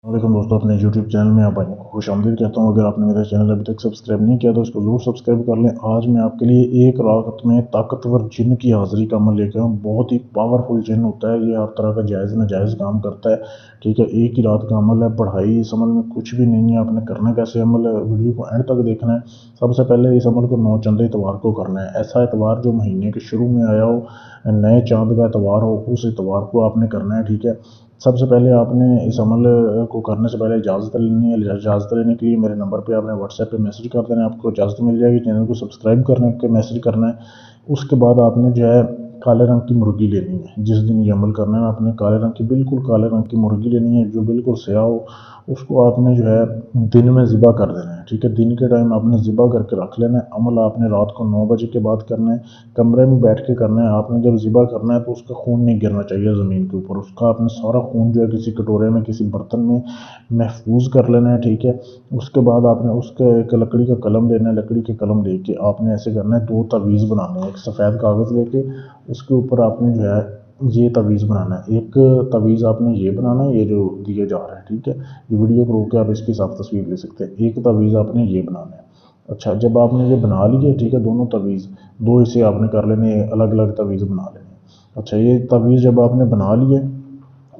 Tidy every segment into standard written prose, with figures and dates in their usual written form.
वालेकुम दोस्तों, अपने YouTube चैनल में आप भाइयों को खुशामदीद कहता हूँ। अगर आपने मेरा चैनल अभी तक सब्सक्राइब नहीं किया तो इसको ज़रूर सब्सक्राइब कर लें। आज मैं आपके लिए एक रात में ताकतवर जिन की हाज़िरी का अमल लेके आया हूँ। बहुत ही पावरफुल जिन होता है, ये हर तरह का जायज़ नाजायज़ काम करता है। ठीक है, एक ही रात का अमल है, पढ़ाई इस अमल में कुछ भी नहीं है। आपने करना कैसे अमल है, वीडियो को एंड तक देखना है। सबसे पहले इस अमल को 9 चंदे इतवार को करना है। ऐसा इतवार जो महीने के शुरू में आया हो, नए चाँद का इतवार हो, उस इतवार को आपने करना है। ठीक है, सबसे पहले आपने इस अमल को करने से पहले इजाज़त लेनी है। इजाज़त लेने के लिए मेरे नंबर पे आपने व्हाट्सएप पे मैसेज कर देना है, आपको इजाज़त मिल जाएगी। चैनल को सब्सक्राइब करने के मैसेज करना है। उसके बाद आपने जो है काले रंग की मुर्गी लेनी है। जिस दिन ये अमल करना है आपने काले रंग की, बिल्कुल काले रंग की मुर्गी लेनी है जो बिल्कुल स्याह हो। उसको आपने जो है दिन में ज़िबा कर देना है। ठीक है, दिन के टाइम आपने ज़िबा करके रख लेना है। अमल आपने रात को 9 बजे के बाद करना है, कमरे में बैठ के करना है। आपने जब ज़िबा करना है तो उसका खून नहीं गिरना चाहिए ज़मीन के ऊपर। उसका आपने सारा खून जो है किसी कटोरे में, किसी बर्तन में महफूज कर लेना है। ठीक है, उसके बाद आपने उसके एक लकड़ी का कलम लेना है। लकड़ी के कलम लेके आपने ऐसे करना है, 2 तावीज़ बनाने हैं। एक सफ़ेद कागज़ लेके उसके ऊपर आपने जो है ये तावीज़ बनाना है। एक तावीज़ आपने ये बनाना है, ये जो दिए जा रहा है। ठीक है, ये वीडियो को रोक के आप इसकी साफ तस्वीर ले सकते हैं। एक तावीज़ आपने ये बनाना है। अच्छा, जब आपने ये बना लिए, ठीक है, दोनों तावीज़, 2 हिस्से आपने कर लेने, अलग अलग तावीज़ बना लेने। अच्छा, ये तावीज़ जब आपने बना लिए,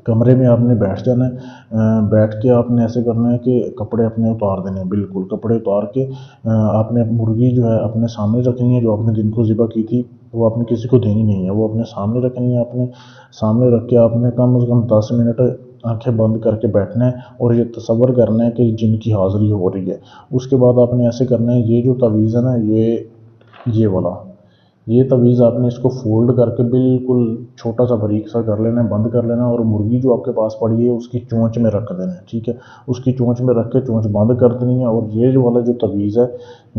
कमरे में आपने बैठ जाना है। बैठ के आपने ऐसे करना है कि कपड़े अपने उतार देने हैं। बिल्कुल कपड़े उतार के आपने मुर्गी जो है अपने सामने रखनी है। जो आपने दिन को ज़िबा की थी वो आपने किसी को देनी नहीं है, वो अपने सामने रखनी है। अपने सामने रख के आपने कम से कम 10 मिनट आंखें बंद करके बैठना है और ये तसव्वुर करना है कि जिन की हाज़िरी हो रही है। उसके बाद आपने ऐसे करना है, ये जो तावीज़ है ना, ये वाला, ये तावीज़ आपने इसको फ़ोल्ड करके बिल्कुल छोटा सा बारीक सा कर लेना है, बंद कर लेना है और मुर्गी जो आपके पास पड़ी है उसकी चोंच में रख देना है। ठीक है, उसकी चोंच में रख के चोंच बंद कर देनी है। और ये जो वाला जो तावीज़ है,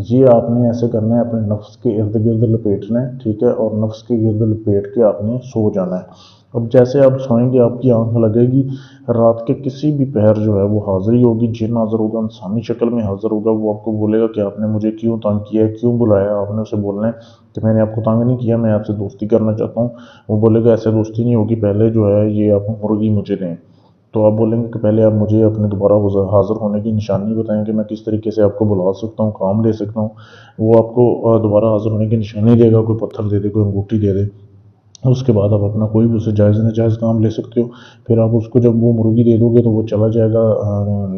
ये आपने ऐसे करना है, अपने नफ्स के इर्द गिर्द लपेटना है। ठीक है, और नफ्स के गिर्द लपेट के आपने सो जाना है। अब जैसे आप सोएंगे आपकी आंख लगेगी, रात के किसी भी पहर जो है वो हाज़िरी होगी, जिन हाज़िर होगा, इंसानी शक्ल में हाज़िर होगा। वो आपको बोलेगा कि आपने मुझे क्यों तंग किया है, क्यों बुलाया। आपने उसे बोलना है कि मैंने आपको तंग नहीं किया, मैं आपसे दोस्ती करना चाहता हूँ। वो बोलेगा ऐसे दोस्ती नहीं होगी, पहले जो है ये आप मुर्गी मुझे दें। तो आप बोलेंगे कि पहले आप मुझे अपने दोबारा हाज़िर होने की निशानी बताएं कि मैं किस तरीके से आपको बुला सकता हूँ, काम दे सकता हूँ। वो आपको दोबारा हाज़िर होने की निशानी देगा, कोई पत्थर दे दे, कोई अंगूठी दे दे। उसके बाद आप अपना कोई भी उससे जायज़ नाजायज़ काम ले सकते हो। फिर आप उसको जब वो मुर्गी दे दोगे तो वो चला जाएगा,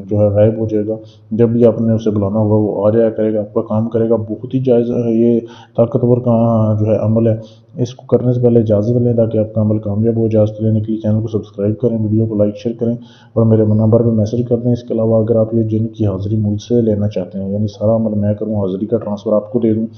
जो है गायब हो जाएगा। जब भी आपने उसे बुलाना होगा वो आ जाया करेगा, आपका काम करेगा। बहुत ही जायज़ ये ताकतवर का जो है अमल है। इसको करने से पहले इजाज़त लें ताकि आपका अमल कामयाब हो। इजाज़त लेने के लिए चैनल को सब्सक्राइब करें, वीडियो को लाइक शेयर करें और मेरे नंबर पर मैसेज कर दें। इसके अलावा अगर आप ये जिन की हाज़िरी मुझसे लेना चाहते हैं, यानी सारा अमल मैं करूँ, हाज़िरी का ट्रांसफ़र आपको दे दूँ,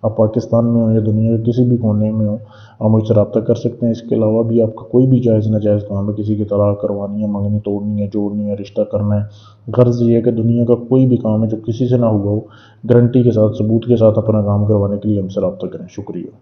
आप पाकिस्तान में हो या दुनिया के किसी भी कोने में हो, आप मुझसे रब्ता कर सकते हैं। इसके अलावा भी आपका कोई भी जायज़ नाजायज़ काम है, किसी की तलाक करवानी है, मंगनी तोड़नी है, जोड़नी है, रिश्ता करना है, गर्ज़ ये है कि दुनिया का कोई भी काम है जो किसी से ना हुआ हो, गारंटी के साथ, सबूत के साथ अपना काम करवाने के लिए हमसे रब्ता करें। शुक्रिया।